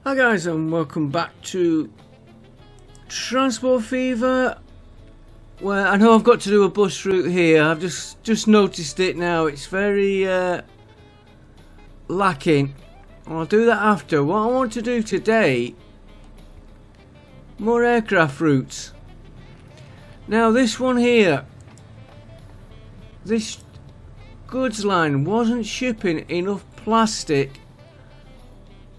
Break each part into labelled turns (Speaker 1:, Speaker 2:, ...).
Speaker 1: Hi guys, and welcome back to Transport Fever, where I know I've got to do a bus route here. I've just noticed it now. It's very lacking. I'll do that after. What I want to do today, more aircraft routes. Now this one here, this goods line wasn't shipping enough plastic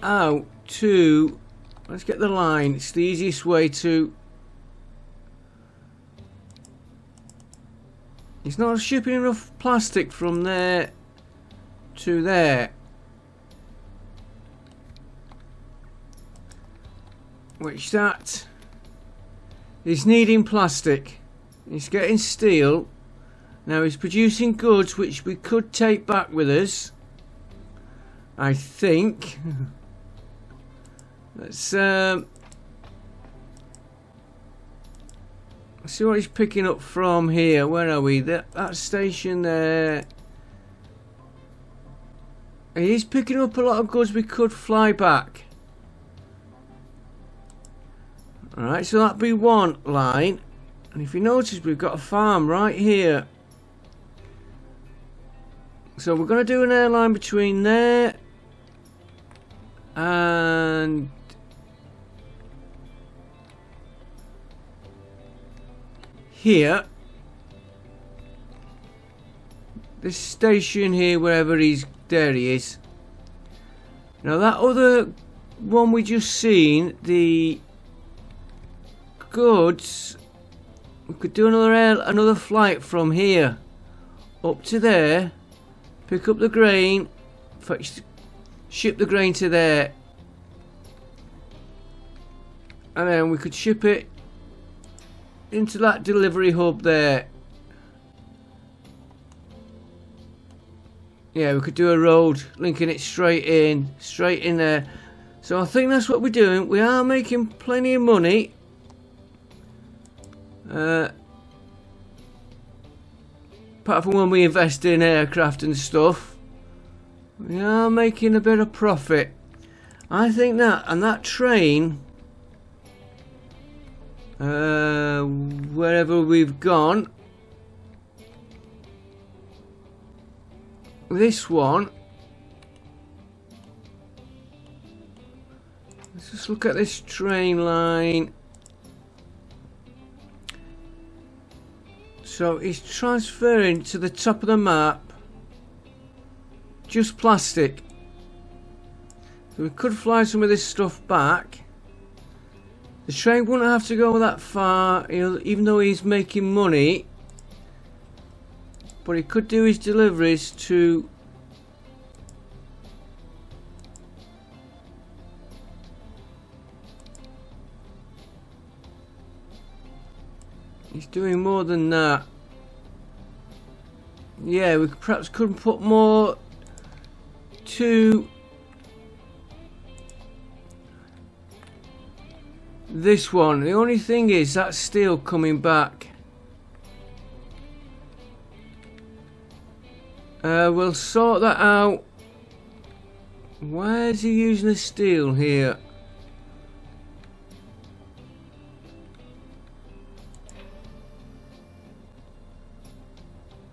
Speaker 1: out to, let's get the line, it's the easiest way to, it's not shipping enough plastic from there to there, which that is needing plastic. It's getting steel. Now he's producing goods which we could take back with us, I think. Let's see what he's picking up from here. Where are we? That station there. He's picking up a lot of goods we could fly back. Alright, so that'd be one line. And if you notice, we've got a farm right here. So we're going to do an airline between there and here, this station here, wherever there he is. Now that other one we just seen, the goods, we could do another flight from here up to there, pick up the grain, ship the grain to there, and then we could ship it into that delivery hub there. Yeah, we could do a road linking it straight in there. So I think that's what we're doing. We are making plenty of money. Apart from when we invest in aircraft and stuff, we are making a bit of profit. I think that, and that train, wherever we've gone, this one, let's just look at this train line. So it's transferring to the top of the map just plastic, so we could fly some of this stuff back. The train wouldn't have to go that far, even though he's making money, but he could do his deliveries to he's doing more than that. Yeah, we perhaps could put more to this one. The only thing is that steel coming back. We'll sort that out. Where is he using the steel here?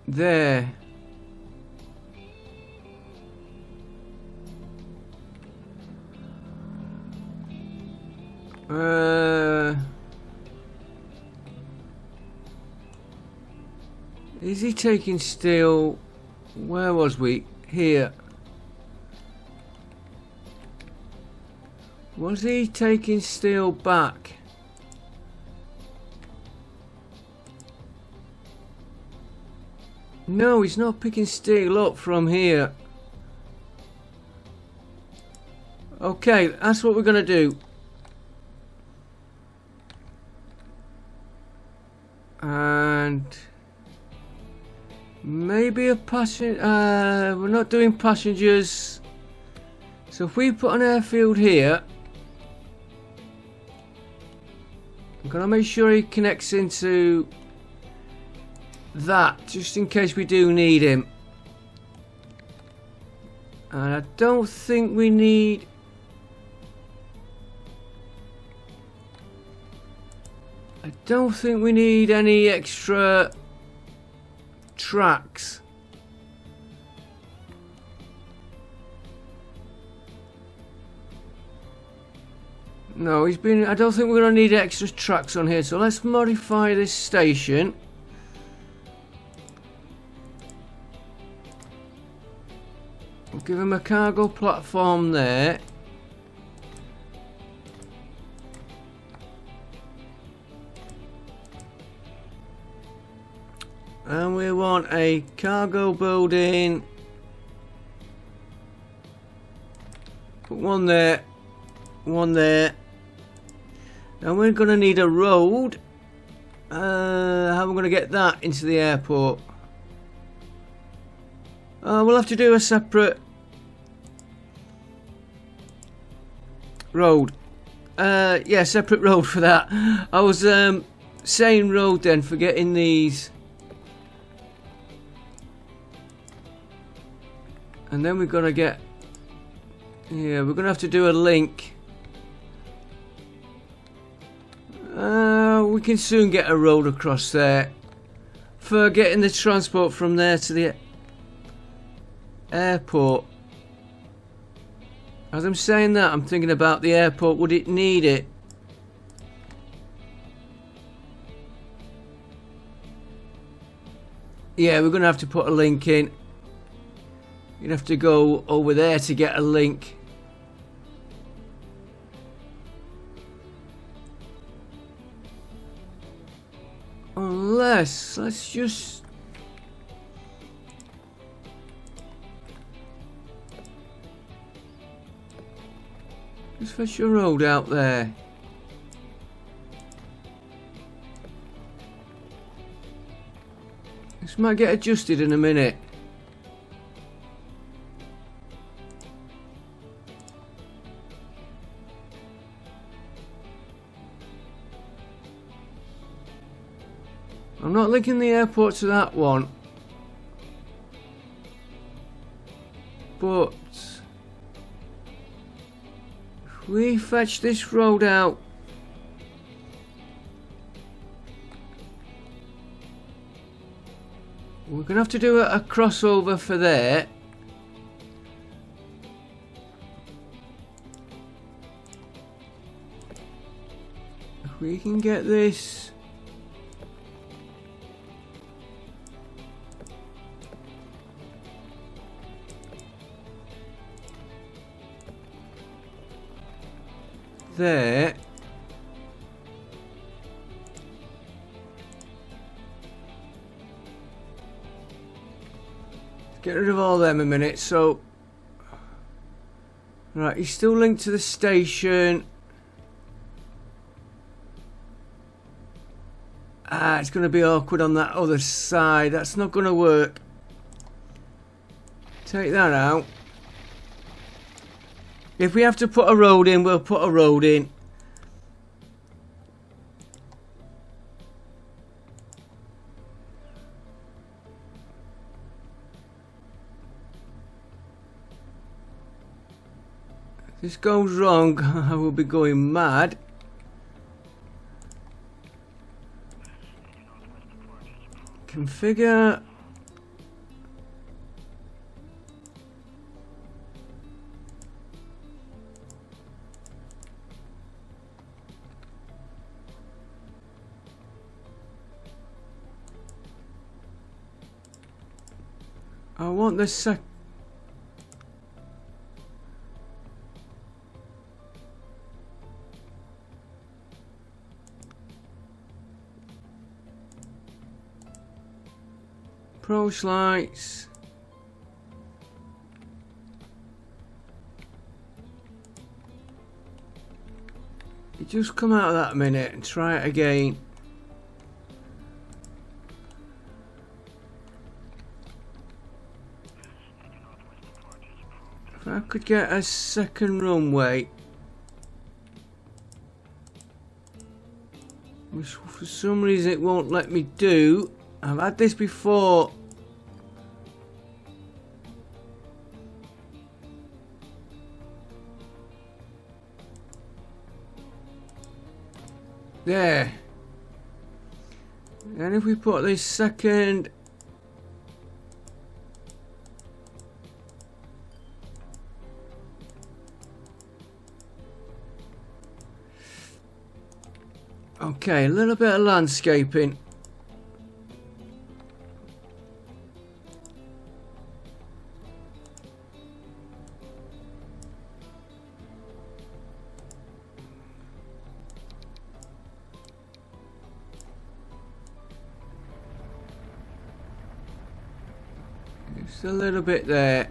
Speaker 1: There. Is he taking steel? Where was we? Here. Was he taking steel back? No, he's not picking steel up from here. Okay, that's what we're going to do. And maybe a passenger. We're not doing passengers. So if we put an airfield here, I'm going to make sure he connects into that, just in case we do need him. And I don't think we need I don't think we need any extra tracks. No, I don't think we're going to need extra tracks on here, so let's modify this station. We'll give him a cargo platform there. And we want a cargo building. Put one there. One there. And we're going to need a road. How are we going to get that into the airport? We'll have to do a separate road. Yeah, separate road for that. I was saying road then, forgetting these. And then we're going to get... Yeah, we're going to have to do a link. We can soon get a road across there for getting the transport from there to the airport. As I'm saying that, I'm thinking about the airport. Would it need it? Yeah, we're going to have to put a link in. You'd have to go over there to get a link. Unless, let's just... Just fetch a road out there. This might get adjusted in a minute. I'm not linking the airport to that one. But if we fetch this road out, we're going to have to do a crossover for there. If we can get this... there. Get rid of all them a minute. So, right, he's still linked to the station. It's going to be awkward on that other side. That's not going to work. Take that out. If we have to put a road in, we'll put a road in. If this goes wrong, I will be going mad. Configure. I want the approach lights. You just come out of that a minute and try it again. If I could get a second runway, which for some reason it won't let me do. I've had this before. There. And if we put this second... Okay, a little bit of landscaping. Just a little bit there.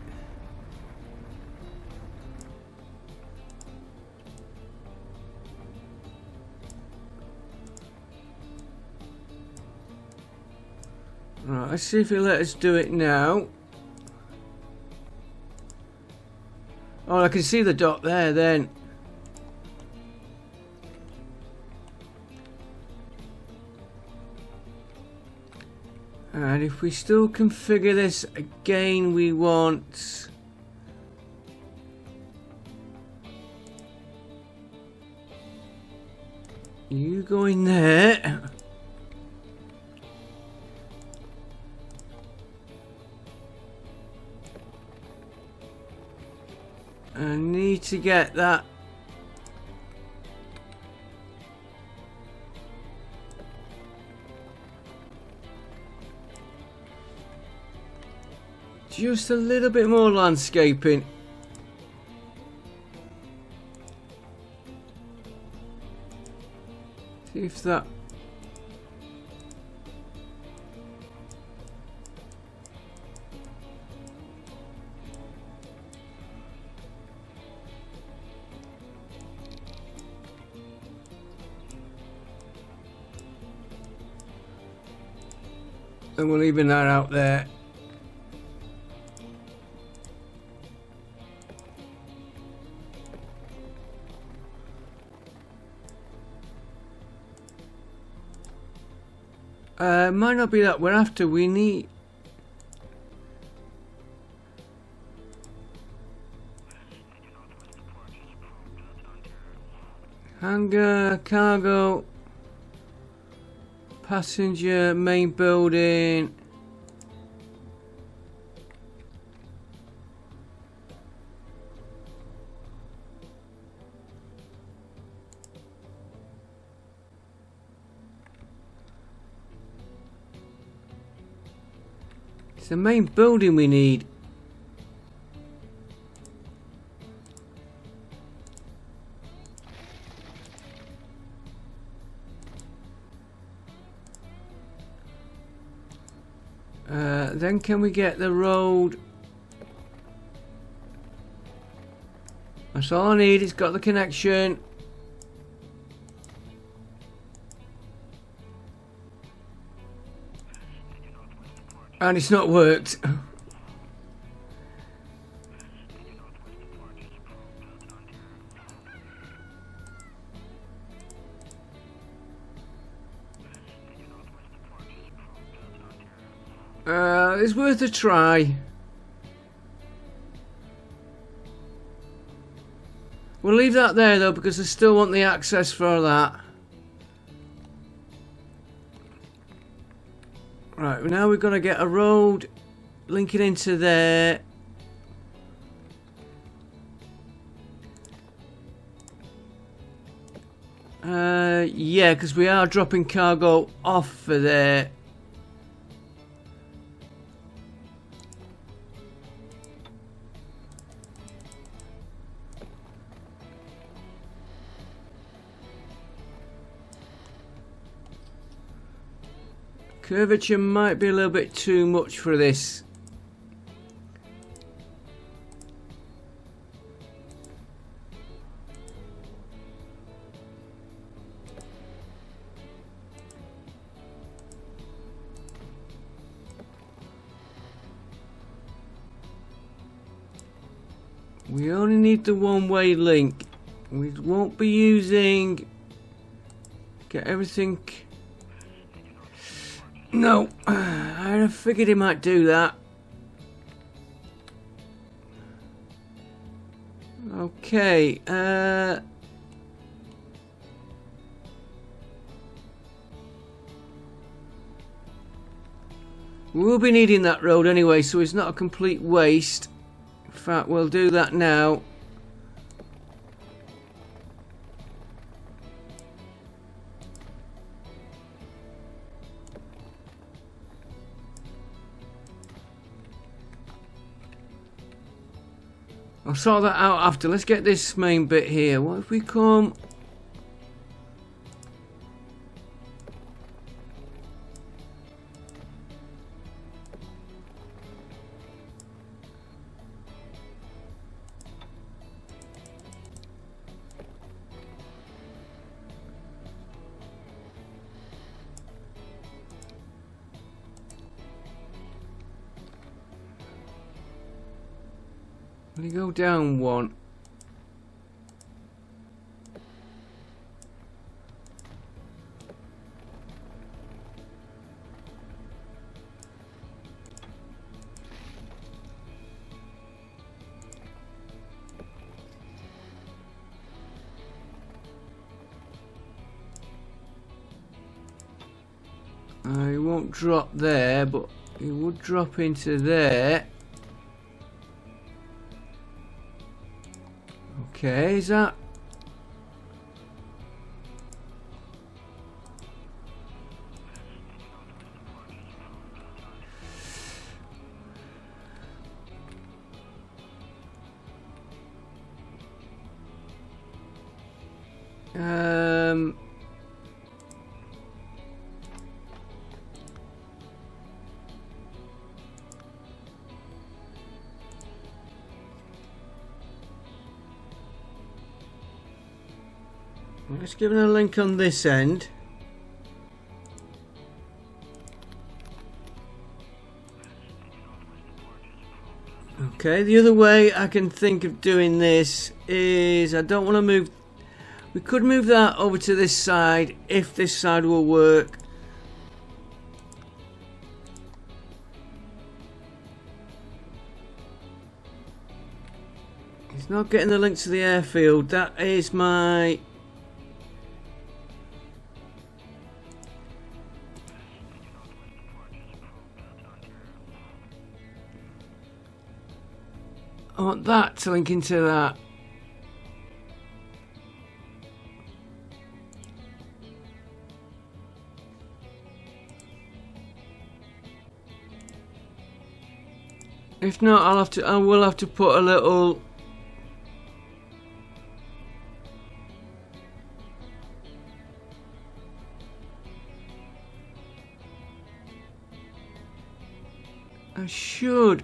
Speaker 1: Right, let's see if he'll let us do it now. Oh, I can see the dot there then. And if we still configure this again, we want... you go in there. I need to get that. Just a little bit more landscaping. See if that... and we're leaving that out there. Might not be that we're after. We need... hangar, cargo, passenger, main building. It's the main building we need. Then can we get the road? That's all I need. It's got the connection. And it's not worked. It's worth a try. We'll leave that there though, because I still want the access for that. Right, now we've got to get a road linking into there. Yeah, because we are dropping cargo off for there. Curvature might be a little bit too much for this. We only need the one-way link. We won't be using... get everything... No, I figured he might do that. Okay, We'll be needing that road anyway, so it's not a complete waste. In fact, we'll do that now. I'll sort that out after. Let's get this main bit here. What if we come... Will you go down one? It won't drop there, but it would drop into there. Okay, is that... Let's give it a link on this end. Okay, the other way I can think of doing this is I don't want to move. We could move that over to this side if this side will work. It's not getting the link to the airfield. That is my... I want that to link into that. If not, I will have to put a little... I should...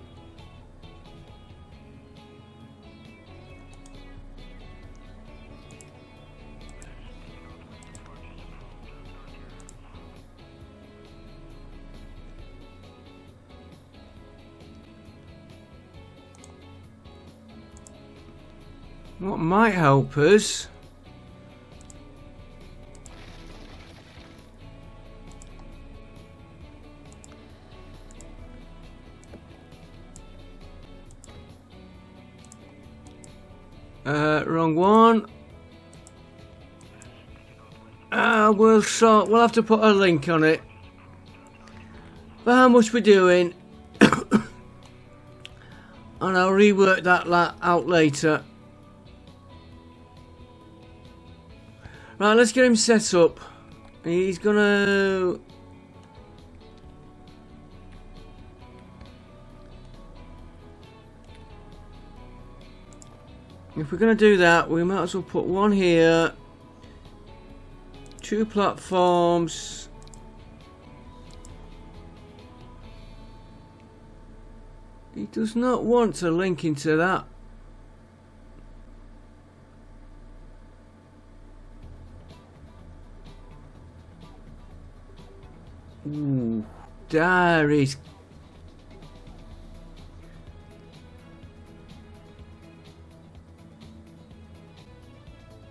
Speaker 1: What might help us wrong one. We'll have to put a link on it for how much we're doing and I'll rework that out later. Right, let's get him set up. He's gonna... If we're gonna do that, we might as well put one here. 2 platforms. He does not want to link into that. Ooh, there is.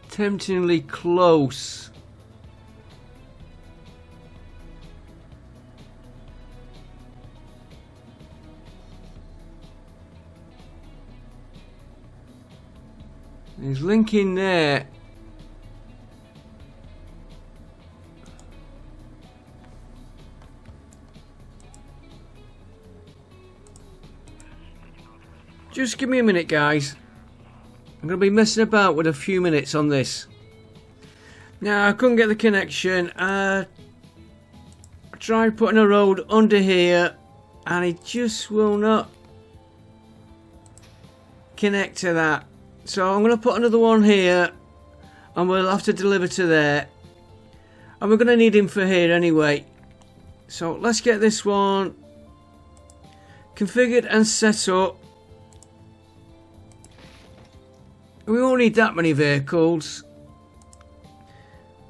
Speaker 1: Temptingly close. He's linking there. Just give me a minute, guys. I'm going to be messing about with a few minutes on this. Now, I couldn't get the connection. I tried putting a road under here, and it just will not connect to that. So I'm going to put another one here, and we'll have to deliver to there. And we're going to need him for here anyway. So let's get this one configured and set up. We won't need that many vehicles.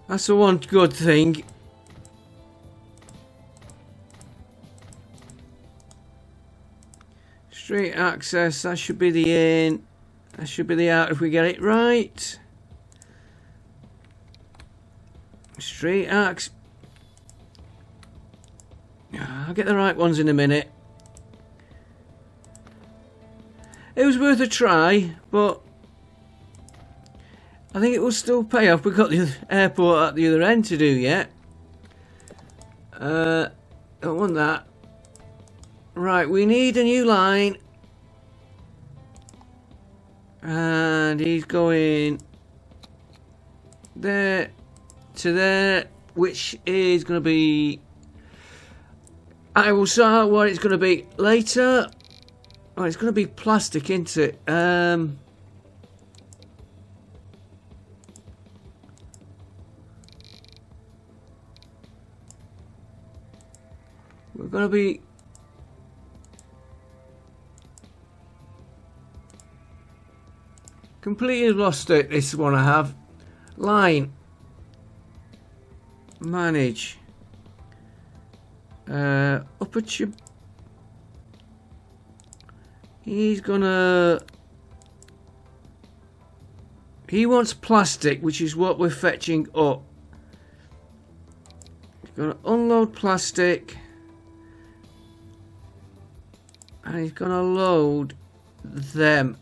Speaker 1: That's the one good thing. Street access, that should be the in. That should be the out if we get it right. Street access. I'll get the right ones in a minute. It was worth a try, but I think it will still pay off. We've got the airport at the other end to do yet. Don't want that. Right, we need a new line. And he's going there to there, which is going to be... I will sort out what it's going to be later. Oh, it's going to be plastic, isn't it? We're going to be... Completely lost it, this one I have. Line. Manage. Upper tube. He's gonna... He wants plastic, which is what we're fetching up. He's gonna unload plastic. And he's gonna load them.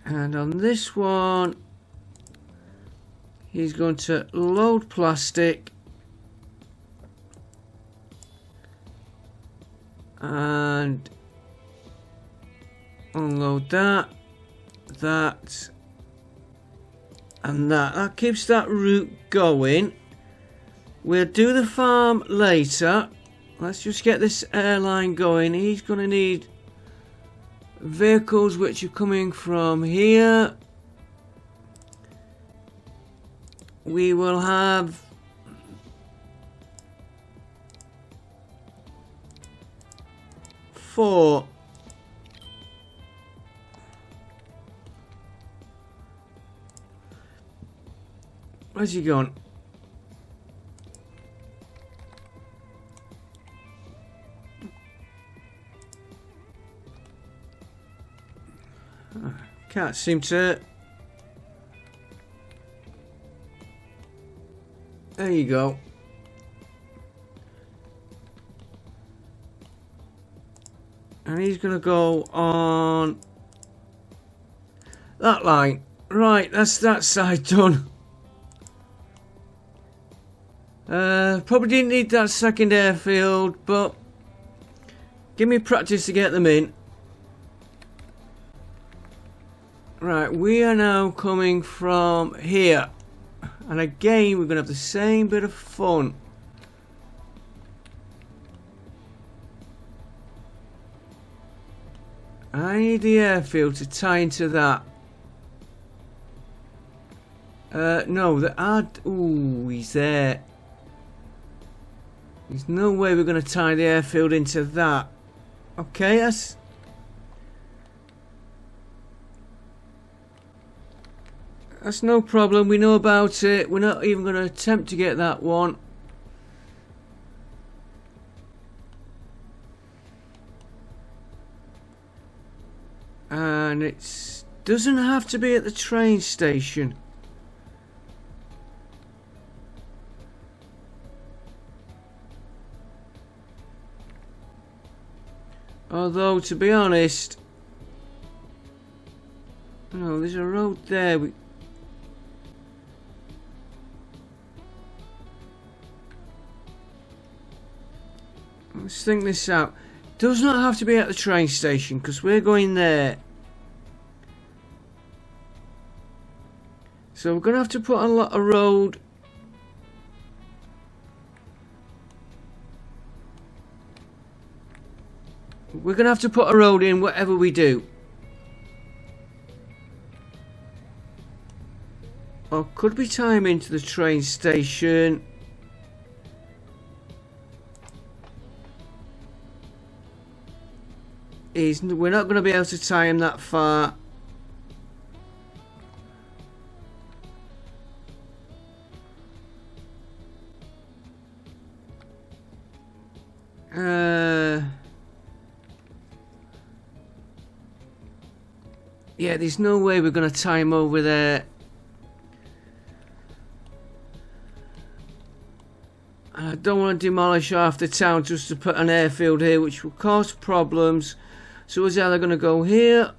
Speaker 1: And on this one, he's going to load plastic and unload that, that, and that. That keeps that route going. We'll do the farm later. Let's just get this airline going. He's going to need vehicles which are coming from here. We will have four. Where's he gone? Can't seem to... There you go. And he's going to go on that line. Right, that's that side done. Probably didn't need that second airfield, but give me practice to get them in. Right, we are now coming from here. And again, we're going to have the same bit of fun. I need the airfield to tie into that. No, the ad... Ooh, he's there. There's no way we're going to tie the airfield into that. Okay, that's... That's no problem, we know about it. We're not even going to attempt to get that one. And it doesn't have to be at the train station. Although, to be honest... No, there's a road there. Let's think this out. Does not have to be at the train station because we're going there. So we're going to have to put a lot of road. We're going to have to put a road in whatever we do. Or could we tie him into the train station? We're not going to be able to tie him that far. Yeah, there's no way we're going to tie him over there. I don't want to demolish half the town just to put an airfield here, which will cause problems. So it's either going to go here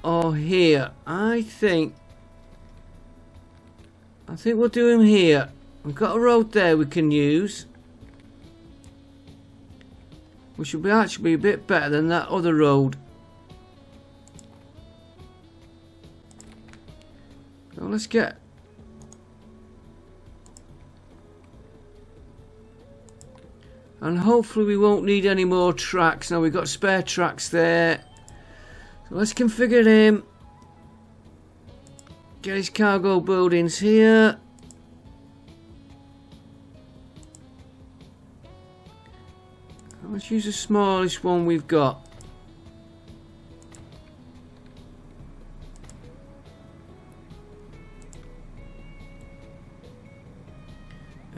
Speaker 1: or here. I think we'll do him here. We've got a road there we can use, which will be actually a bit better than that other road. So let's get. And hopefully we won't need any more tracks. Now we've got spare tracks there. So let's configure him. Get his cargo buildings here. Let's use the smallest one we've got.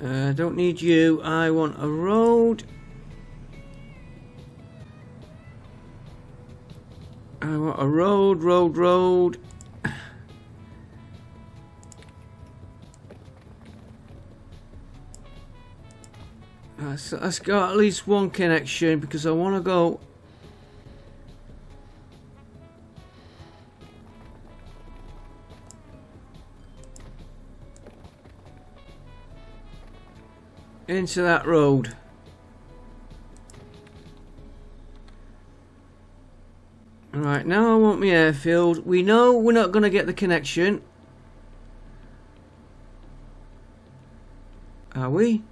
Speaker 1: I don't need you. I want a road. I want a road. Let's go at least one connection because I want to go. Into that road. Alright, now I want my airfield. We know we're not going to get the connection. Are we?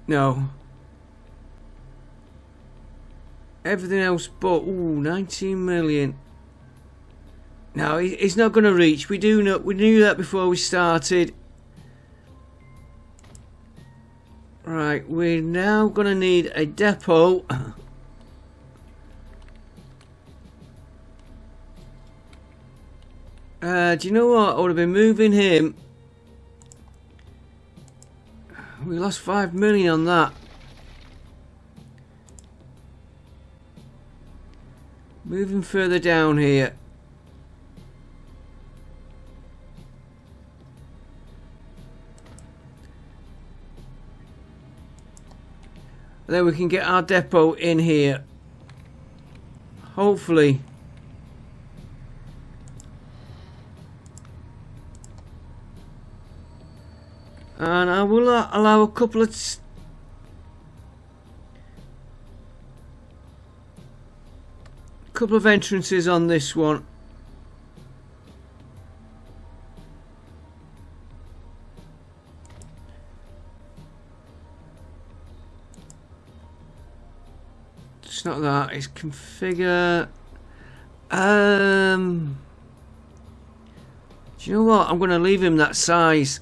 Speaker 1: No. Everything else but, ooh, 19 million. No, it's not going to reach. We knew that before we started. Right, we're now going to need a depot. Do you know what? I would have been moving him. We lost 5 million on that. Moving further down here. Then we can get our depot in here. Hopefully. And I will allow a couple of entrances on this one. It's not that, it's configure. Do you know what? I'm going to leave him that size.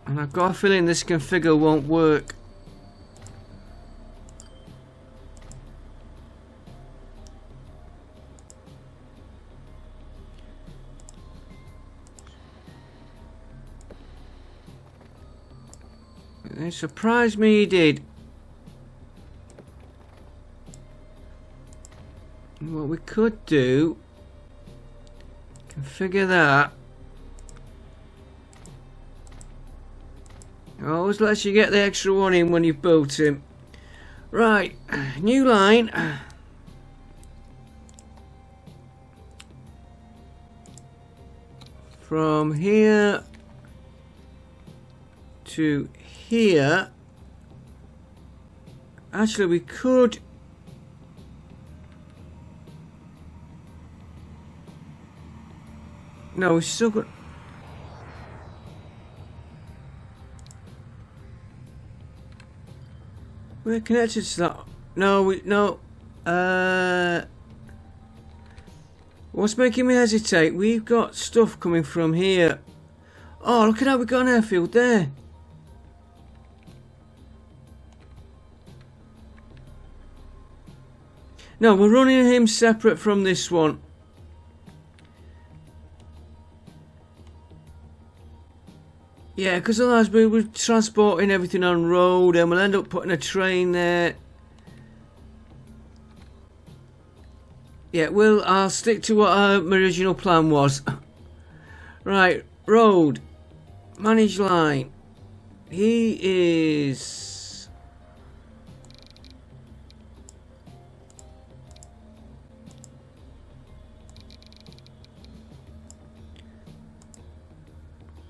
Speaker 1: And I've got a feeling this configure won't work. It surprised me he did. What we could do, configure that. Always lets you get the extra one in when you've built him. Right, new line. from here to here. Actually, we could. No, we still got. We're connected to that. No. What's making me hesitate? We've got stuff coming from here. Oh, look at how we've got an airfield there. No, we're running him separate from this one. Yeah, because otherwise we're transporting everything on road and we'll end up putting a train there. Yeah, I'll stick to what my original plan was. Right, road. Manage line. He is...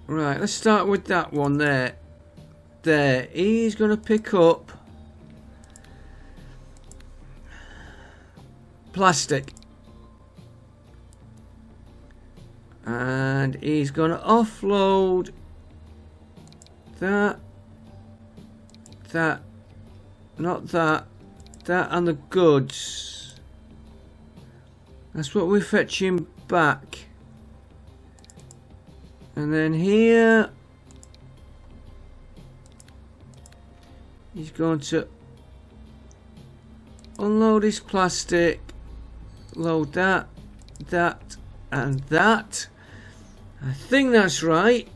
Speaker 1: Right, let's start with that one there. There, he's going to pick up plastic. And he's going to offload that, not that, and the goods. That's what we're fetching back. And then here, he's going to unload his plastic, load that, and that. I think that's right.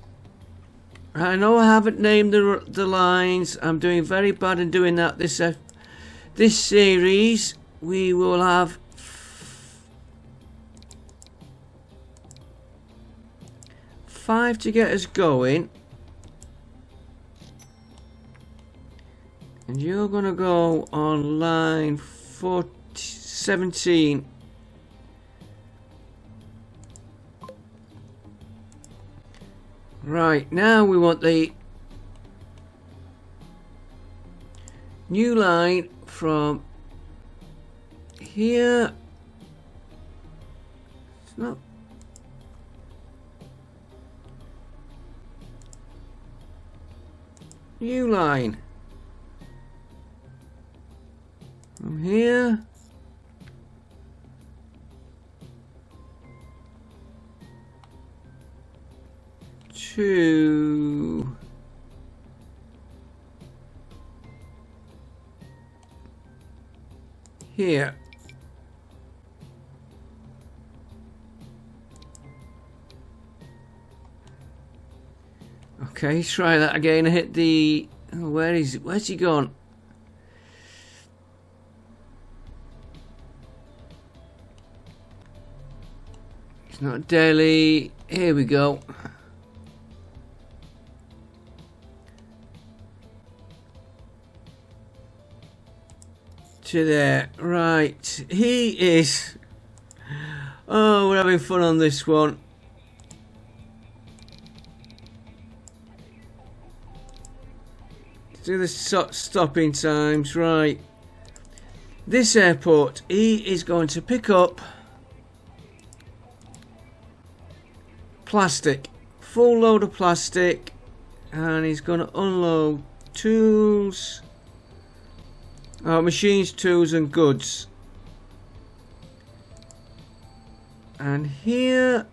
Speaker 1: I know I haven't named the lines. I'm doing very bad in doing that this series. We will have 5 to get us going, and you're gonna go on line 17. Right, now we want the new line from here. It's not. New line from here to here. Okay, try that again. I hit the... Oh, where is it? Where's he gone? It's not Delhi. Here we go. To there. Right. He is... Oh, we're having fun on this one. Do the stopping times. Right. This airport, he is going to pick up plastic. Full load of plastic. And he's going to unload tools. Machines, tools and goods. And here...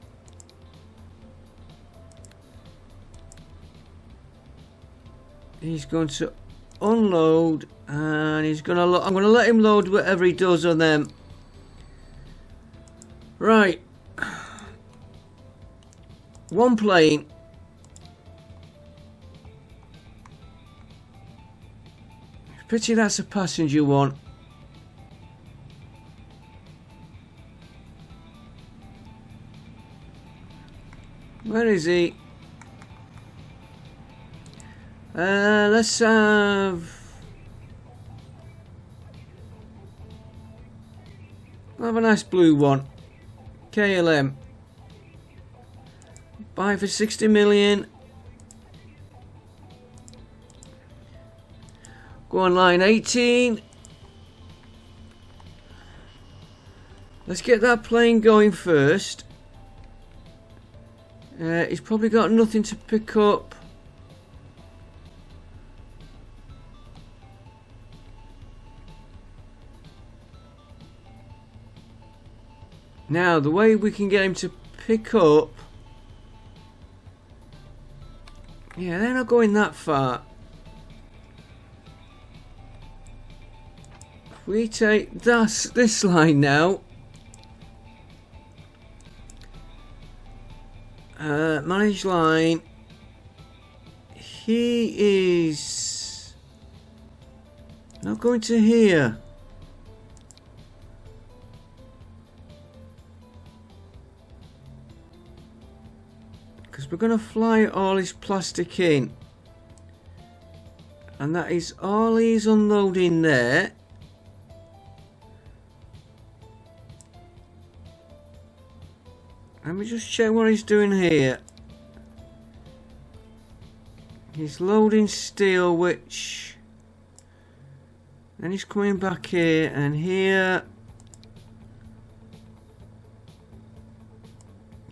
Speaker 1: he's going to unload, and he's going to. I'm going to let him load whatever he does on them. Right. One plane. Pity that's a passenger one. Where is he? Let's have a nice blue one. KLM. Buy for 60 million. Go on line 18. Let's get that plane going first. He's probably got nothing to pick up. Now, the way we can get him to pick up... Yeah, they're not going that far. If we take this line now... manage line. He is... not going to here. Because we're going to fly all his plastic in. And that is all he's unloading there. Let me just check what he's doing here. He's loading steel, which... then he's coming back here and here.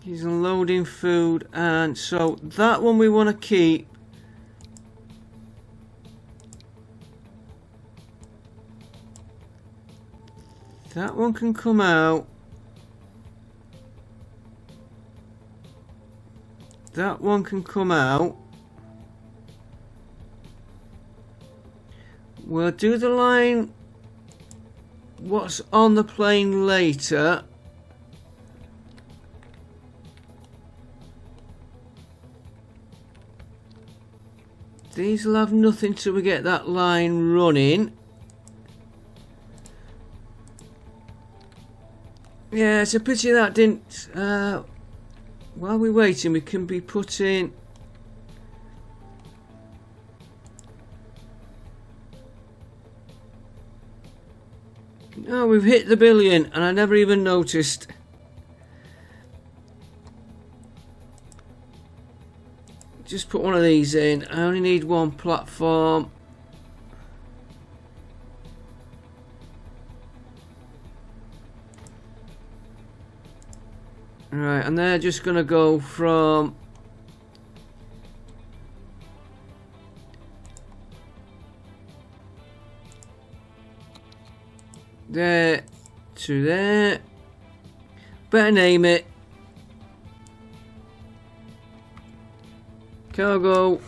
Speaker 1: He's unloading food, and so that one we want to keep. That one can come out. That one can come out. We'll do the line what's on the plane later. These will have nothing till we get that line running. Yeah, it's a pity that didn't... while we're waiting, we can be putting... Oh, we've hit the billion, and I never even noticed. Just put one of these in. I only need one platform. Right, and they're just going to go from... there to there. Better name it. Cargo,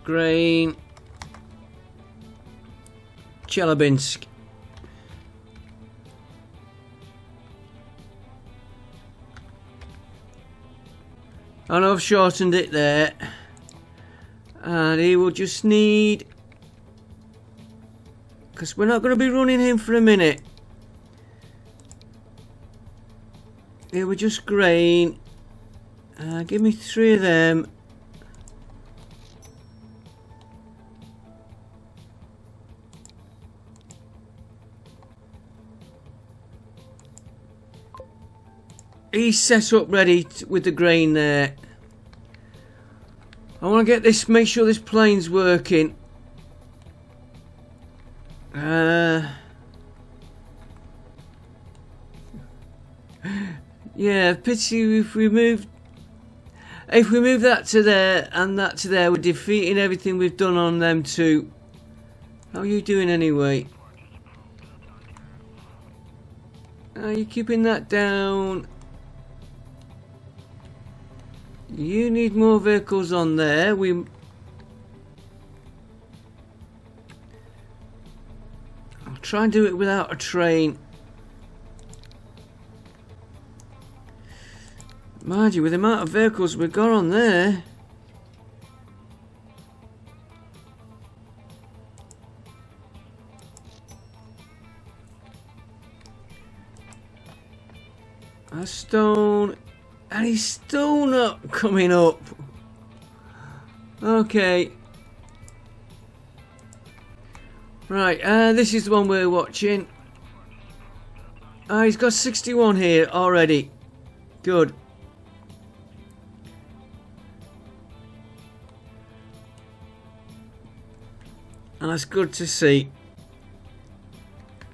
Speaker 1: grain, Chelyabinsk. I know I've shortened it there. And he will just need... because we're not going to be running him for a minute. It will just grain. Give me 3 of them. He's set up ready with the grain there. I want to get this, make sure this plane's working. Yeah, pity if we move that to there and that to there, we're defeating everything we've done on them two. How are you doing anyway? Are you keeping that down? You need more vehicles on there. I'll try and do it without a train. Mind you, with the amount of vehicles we've got on there. A stone. And he's still not coming up. Okay. Right, this is the one we're watching. He's got 61 here already. Good. And that's good to see.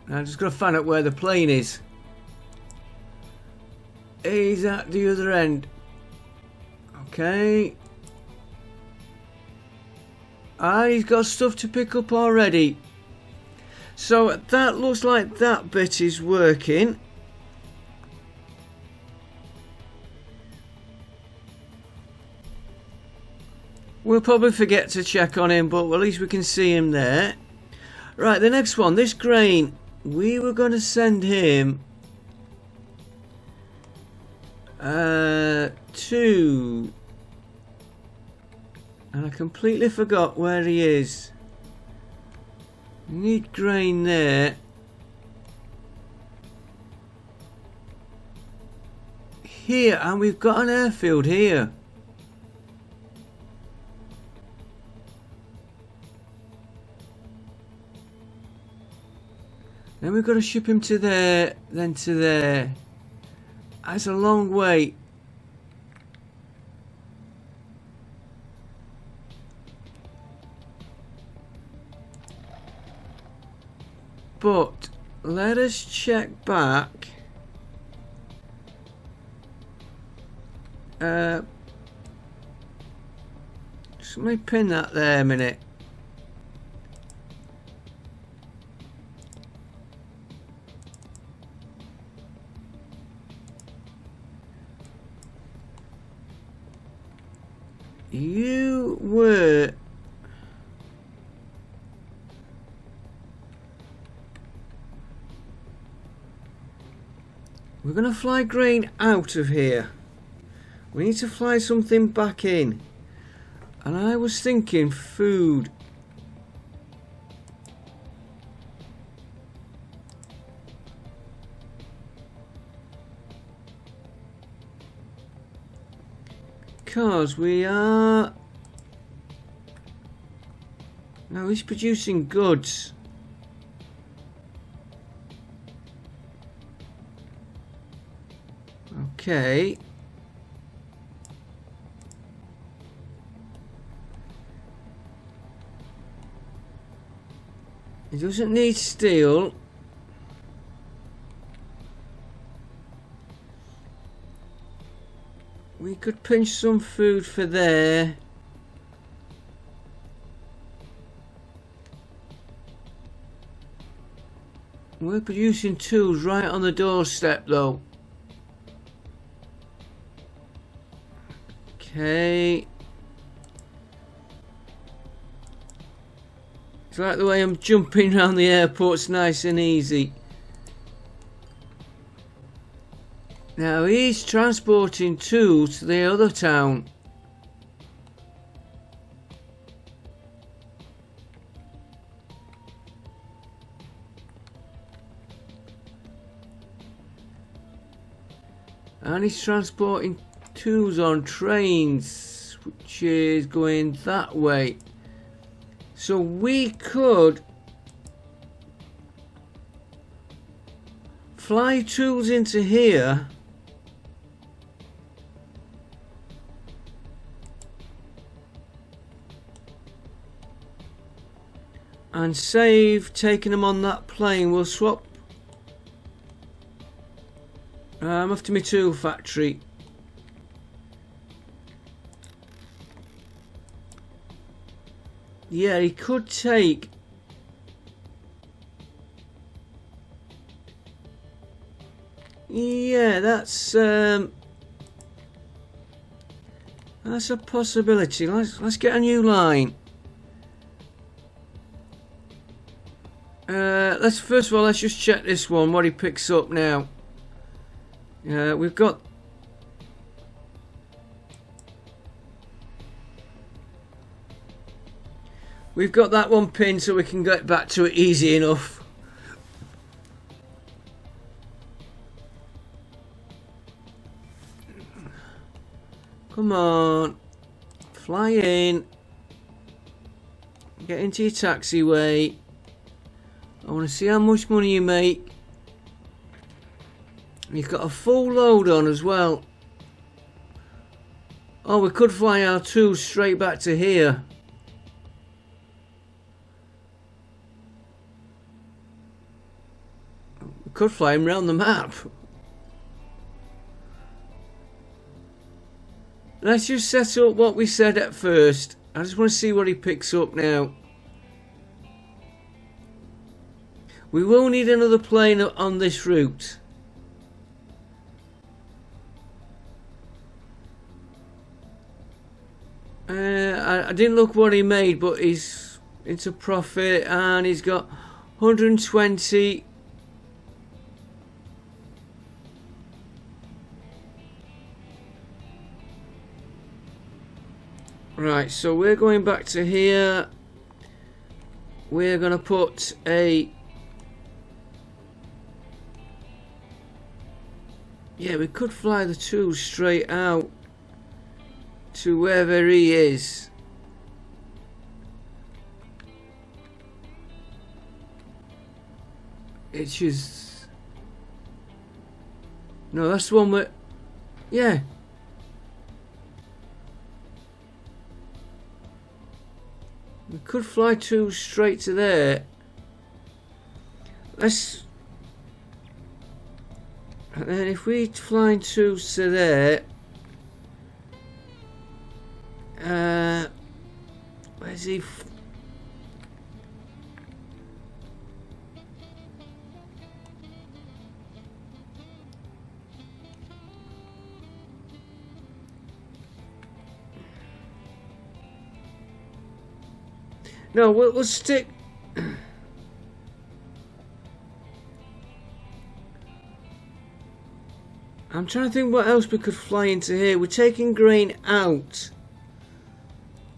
Speaker 1: Now I'm just going to find out where the plane is. He's at the other end. Okay. Ah, he's got stuff to pick up already. So that looks like that bit is working. We'll probably forget to check on him, but at least we can see him there. Right, the next one, this grain, we were going to send him to... And I completely forgot where he is. We need grain there. Here, and we've got an airfield here. Then we've got to ship him to there, then to there. That's a long way. But let us check back. Just let me pin that there a minute. You were... We're going to fly grain out of here. We need to fly something back in. And I was thinking food. Because we are... No, he's producing goods. Okay. He doesn't need steel. We could pinch some food for there. We're producing tools right on the doorstep though. Okay. It's like the way I'm jumping around the airport's nice and easy. Now he's transporting tools to the other town. And he's transporting tools on trains, which is going that way. So we could fly tools into here and save taking them on that plane. We'll swap. I'm off to my tool factory. Yeah, he could take... Yeah, that's a possibility. Let's get a new line. Let's first of all let's just check this one, what he picks up now. We've got that one pinned, so we can get back to it easy enough. Come on, fly in, get into your taxiway. I want to see how much money you make. You've got a full load on as well. Oh, we could fly our tools straight back to here. We could fly him round the map. Let's just set up what we said at first. I just want to see what he picks up now. We will need another plane on this route. I didn't look what he made, but he's into profit and he's got 120. Right, so we're going back to here. We're going to put a... Yeah, we could fly the two straight out to wherever he is. It's just... No, that's the one where... Yeah. We could fly two straight to there. Let's... And then if we fly two to there... Where's he? No, we'll stick. I'm trying to think what else we could fly into here. We're taking grain out.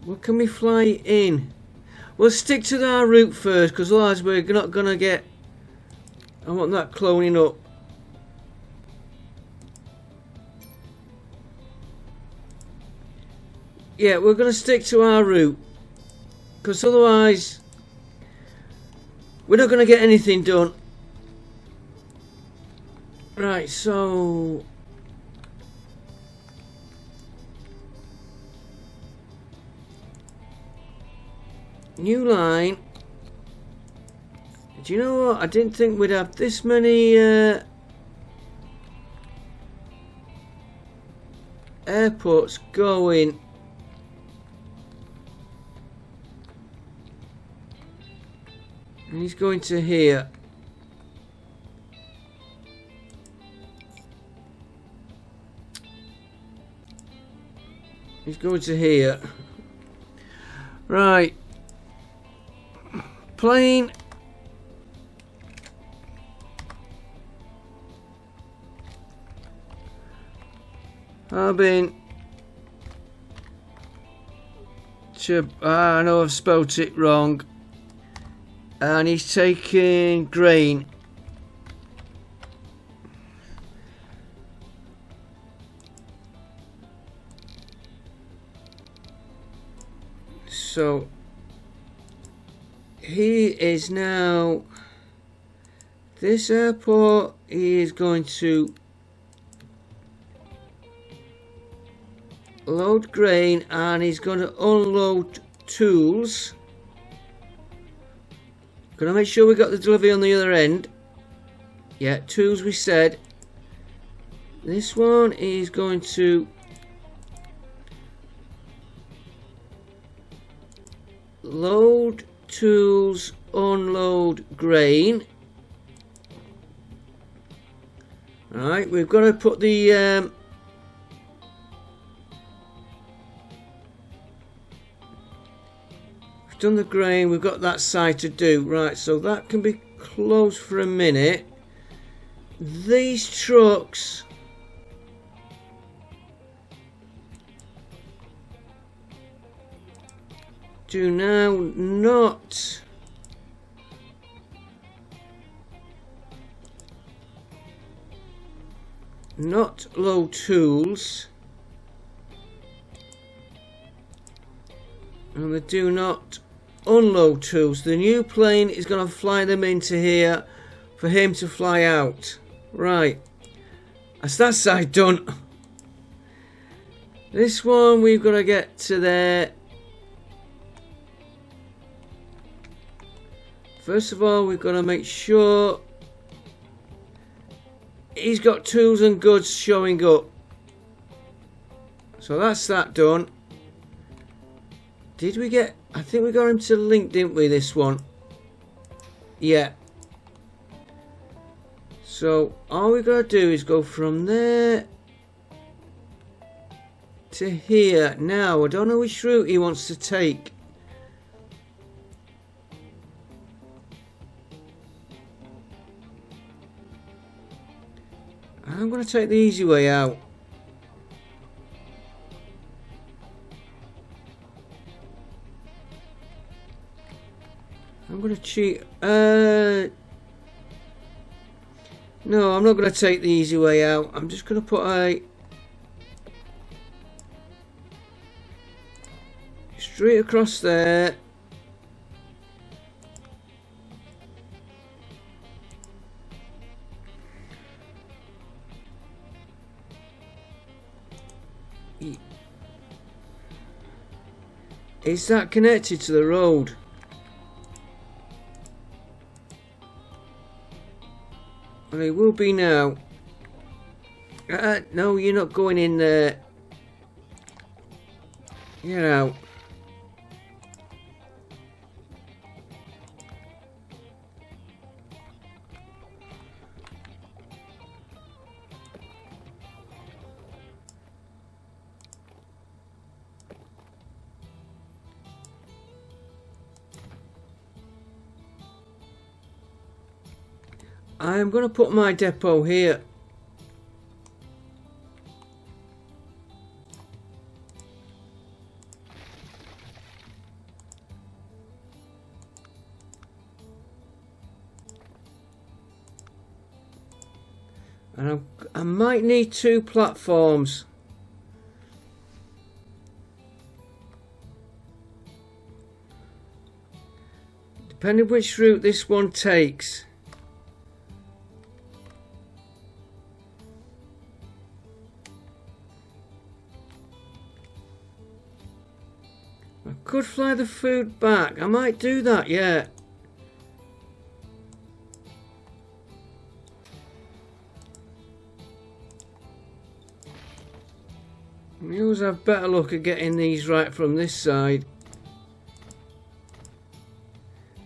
Speaker 1: What can we fly in? We'll stick to our route first, because otherwise we're not going to get... I want that cloning up. Yeah, we're going to stick to our route, because otherwise we're not going to get anything done. Right, so... New line. Do you know what? I didn't think we'd have this many airports going. And he's going to here. He's going to here. Right. Plane. Harbin. I know I've spelt it wrong. And he's taking grain. So he is now, this airport, he is going to load grain and he's going to unload tools. Gonna make sure we got the delivery on the other end. Yeah, tools we said. This one is going to load tools, unload grain. Alright, we've got to put the we've done the grain, we've got that side to do. Right, so that can be closed for a minute. These trucks do now not load tools, and they do not unload tools. The new plane is going to fly them into here for him to fly out. Right, that's that side done. This one we've got to get to there. First of all, we've got to make sure he's got tools and goods showing up. So that's that done. Did we get... I think we got him to link, didn't we, this one? Yeah. So all we gotta do is go from there to here. Now I don't know which route he wants to take. I'm gonna take the easy way out. I'm gonna cheat. No, I'm not gonna take the easy way out. I'm just gonna put a straight across there. Is that connected to the road? Well, it will be now. No, you're not going in there. Get out. I'm going to put my depot here. And I might need 2 platforms. Depending which route this one takes. I could fly the food back. I might do that, yeah. We always have better luck at getting these right from this side.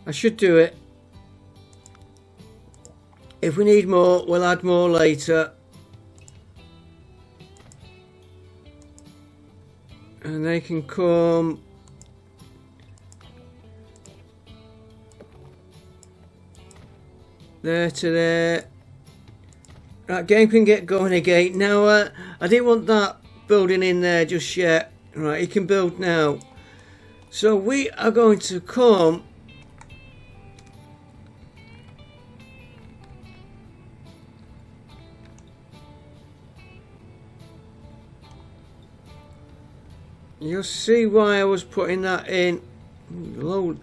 Speaker 1: I should do it. If we need more, we'll add more later. And they can come... there to there. Right, game can get going again. Now, I didn't want that building in there just yet. Right, he can build now. So we are going to come... you'll see why I was putting that in. Load.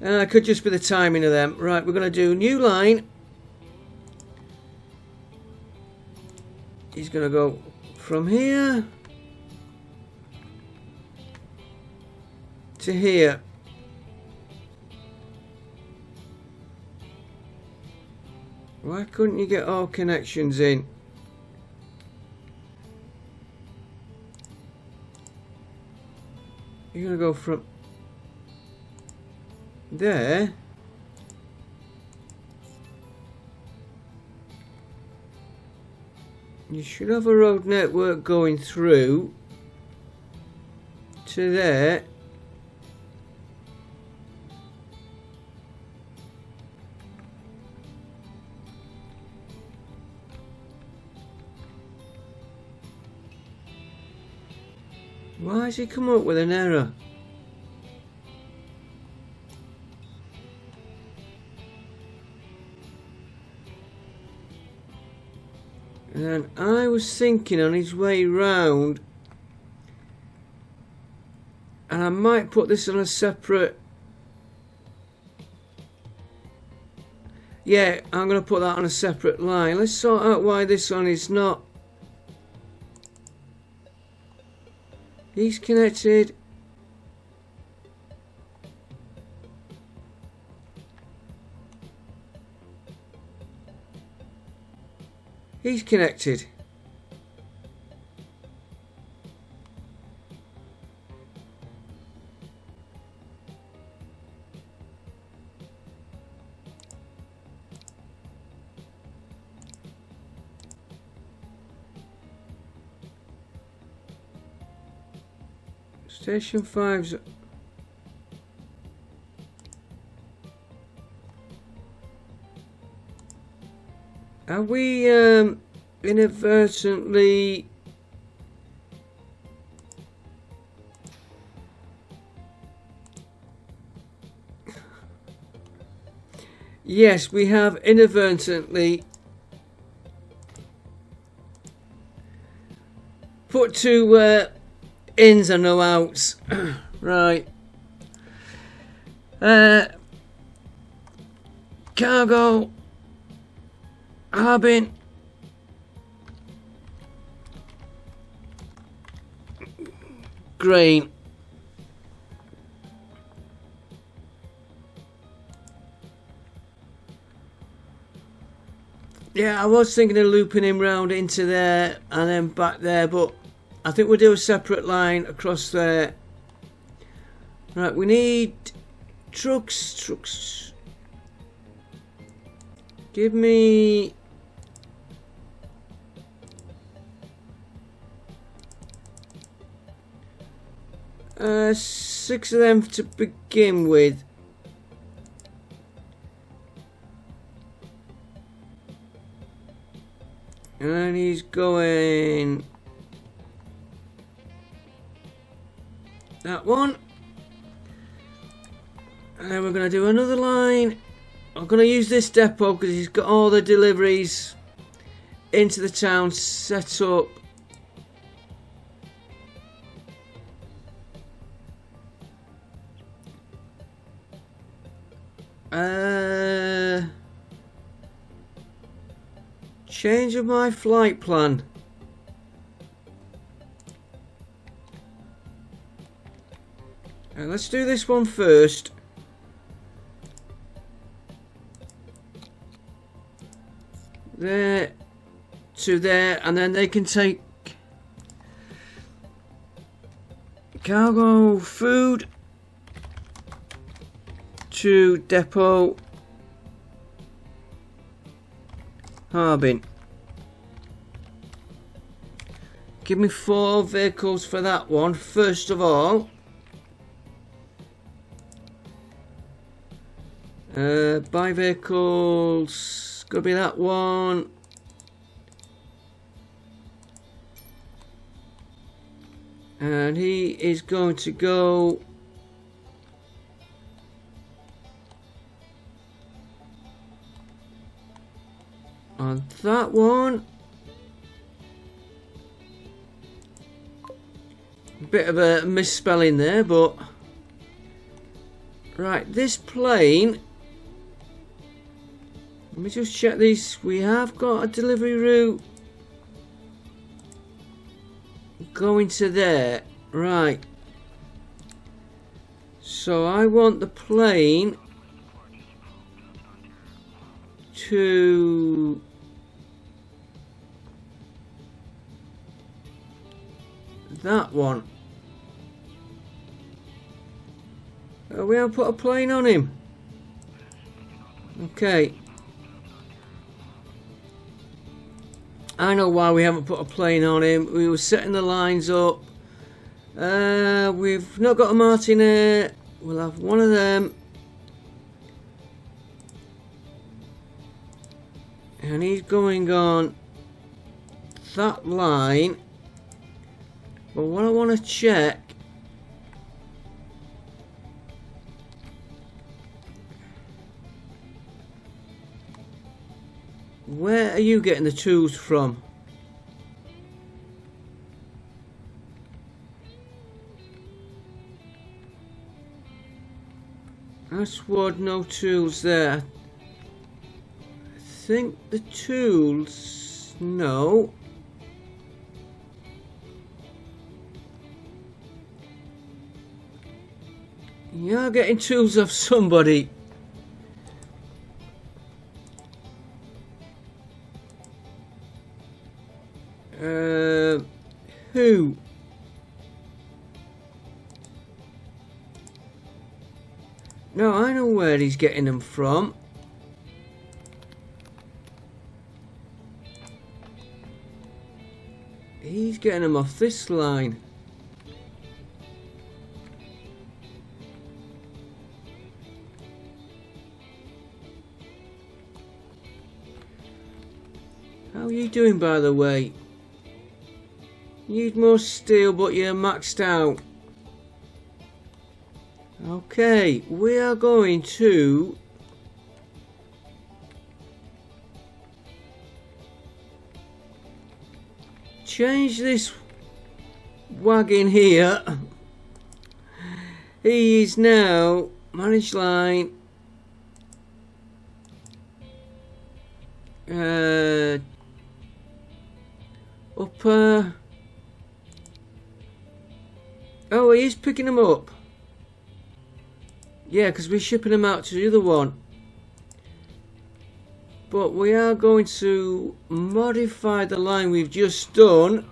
Speaker 1: It could just be the timing of them. Right, we're going to do new line. He's going to go from here to here. Why couldn't you get all connections in? You're going to go from there you should have a road network going through to there. Why has he come up with an error? And I was thinking on his way round, and I might put this on a separate... yeah, I'm going to put that on a separate line. Let's sort out why this one is not. He's connected. He's connected. Station 5's... Are we inadvertently... Yes, we have inadvertently put two ins and no outs. Right. Cargo. Harbin. Grain. Yeah, I was thinking of looping him round into there and then back there, but I think we'll do a separate line across there. Right, we need trucks. Give me... six of them to begin with. And he's going... that one. And then we're going to do another line. I'm going to use this depot because he's got all the deliveries into the town set up. Change of my flight plan. Let's do this one first. There to there, and then they can take cargo food to depot Harbin. Give me 4 vehicles for that one. First of all, buy vehicles, gonna be that one. And he is going to go on that one. Bit of a misspelling there, but right, this plane, let me just check these. We have got a delivery route going to there, right? So I want the plane to that one. We haven't put a plane on him. Okay. I know why we haven't put a plane on him. We were setting the lines up. We've not got a Martinair. We'll have one of them. And he's going on that line. But what I want to check, where are you getting the tools from? Ashwood, no tools there. I think the tools, no. You're getting tools off somebody. Who? No, I know where he's getting them from. He's getting them off this line. How are you doing, by the way? Need more steel, but you're maxed out. Okay, we are going to change this wagon here. He is now managed line. Upper. Oh, he is picking them up. Yeah, because we're shipping them out to the other one. But we are going to modify the line we've just done.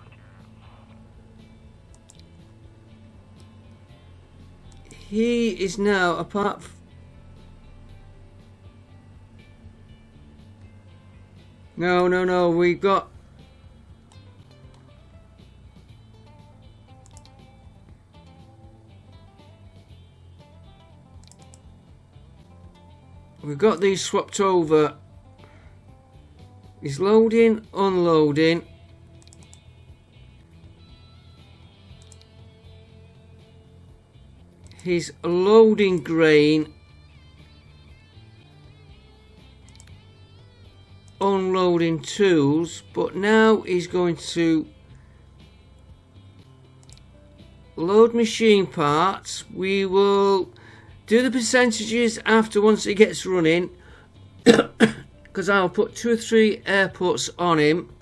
Speaker 1: He is now apart. No, we got. We've got these swapped over. He's loading, unloading. He's loading grain. Unloading tools. But now he's going to load machine parts. We will do the percentages after once it gets running, because I'll put 2 or 3 airports on him,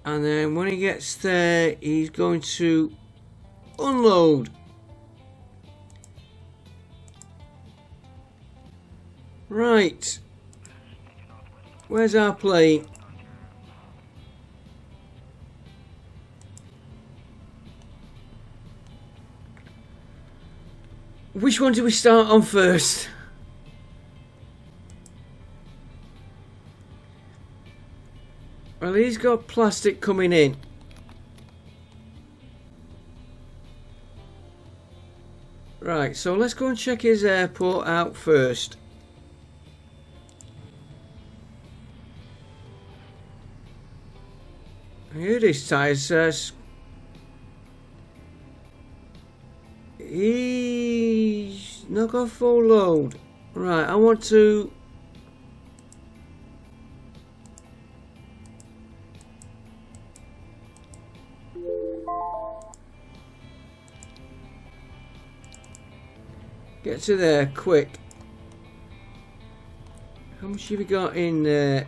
Speaker 1: and then when he gets there he's going to unload. Right, where's our plane? Which one do we start on first? Well, he's got plastic coming in. Right, so let's go and check his airport out first. Here this tire says he's not got full load. Right, I want to get to there quick. How much have we got in there?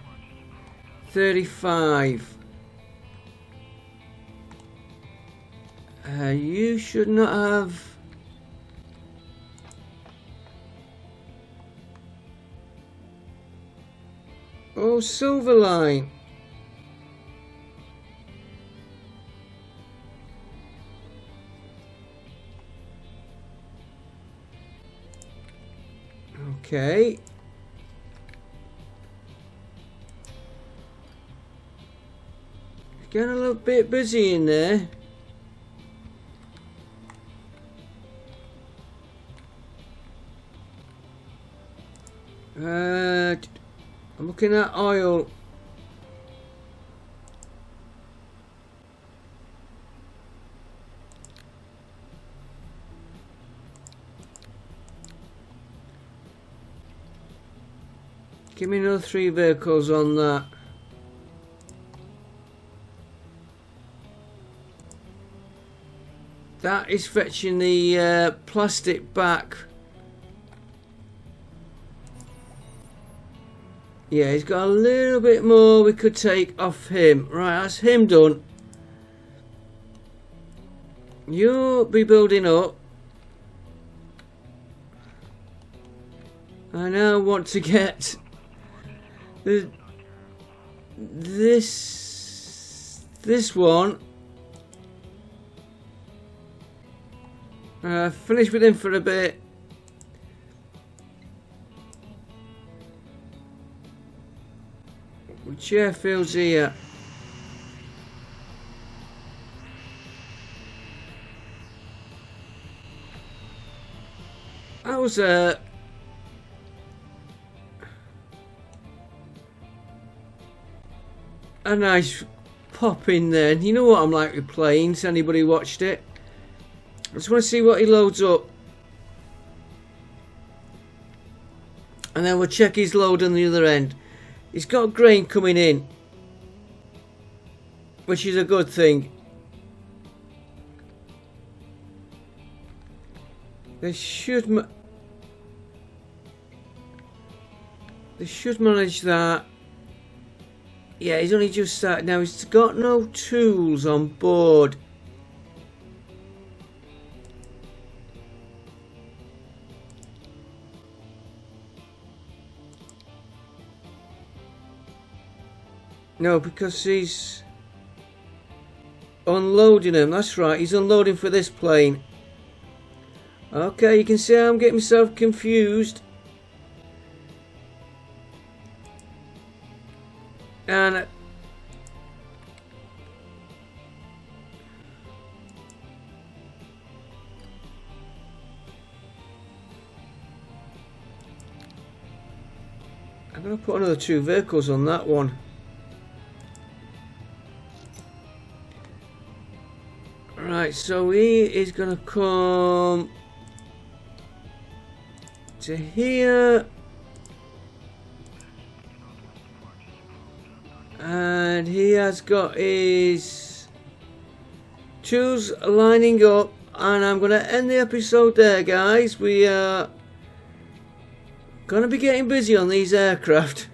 Speaker 1: 35. You should not have. Oh, silver line. Okay. It's getting a little bit busy in there. I'm looking at oil. Give me another 3 vehicles on that. That is fetching the plastic back. Yeah, he's got a little bit more we could take off him. Right, that's him done. You'll be building up. I now want to get the this one. Finish with him for a bit. Which airfield's here? That was a nice pop in there. You know what I'm like with planes, anybody watched it? I just want to see what he loads up. And then we'll check his load on the other end. He's got grain coming in, which is a good thing. They should manage that. Yeah, he's only just started. Now he's got no tools on board. No, because he's unloading them. That's right, he's unloading for this plane. Okay, you can see how I'm getting myself confused. And I'm going to put another 2 vehicles on that one. Right, so he is going to come to here. And he has got his tools lining up. And I'm going to end the episode there, guys. We are going to be getting busy on these aircraft.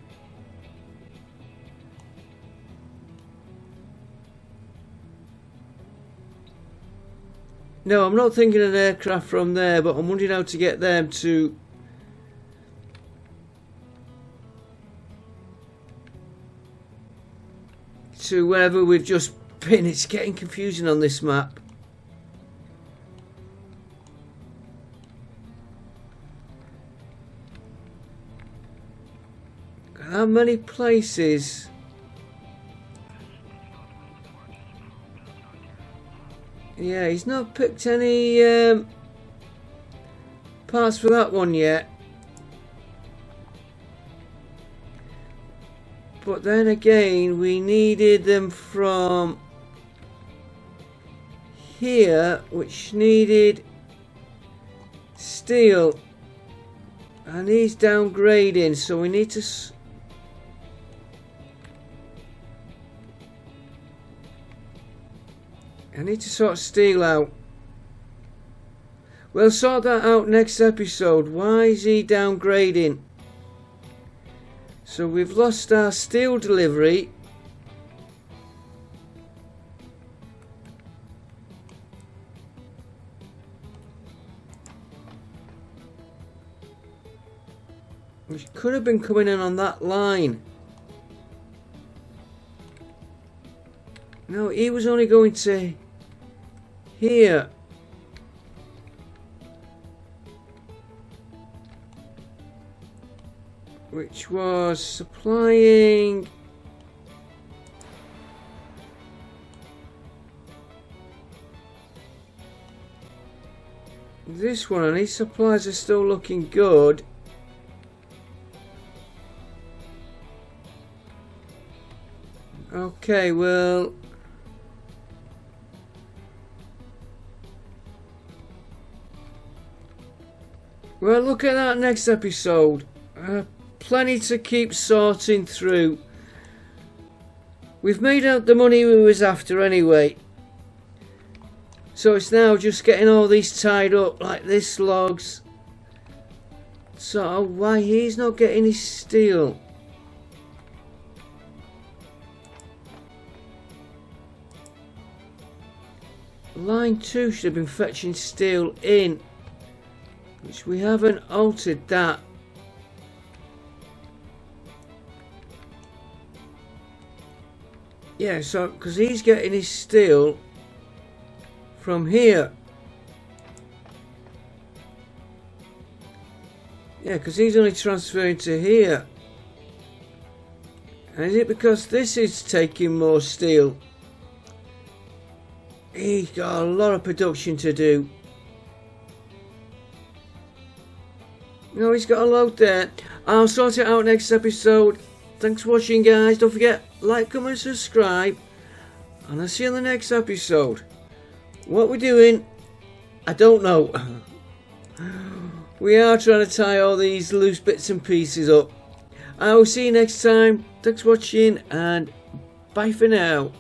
Speaker 1: No, I'm not thinking an aircraft from there, but I'm wondering how to get them to wherever we've just been. It's getting confusing on this map. How many places? Yeah, he's not picked any parts for that one yet. But then again, we needed them from here, which needed steel. And he's downgrading, so we need to... I need to sort steel out. We'll sort that out next episode. Why is he downgrading? So we've lost our steel delivery. Which could have been coming in on that line. No, he was only going to here. Which was supplying this one, and his supplies are still looking good. Okay, well, we'll look at that next episode. Plenty to keep sorting through. We've made out the money we was after anyway. So it's now just getting all these tied up, like this logs. So why he's not getting his steel? Line 2 should have been fetching steel in, which we haven't altered that. Yeah, so because he's getting his steel from here. Yeah, because he's only transferring to here. And is it because this is taking more steel? He's got a lot of production to do. No, he's got a load there. I'll sort it out next episode. Thanks for watching, guys. Don't forget, like, comment, subscribe. And I'll see you in the next episode. What we're doing, I don't know. We are trying to tie all these loose bits and pieces up. I will see you next time. Thanks for watching, and bye for now.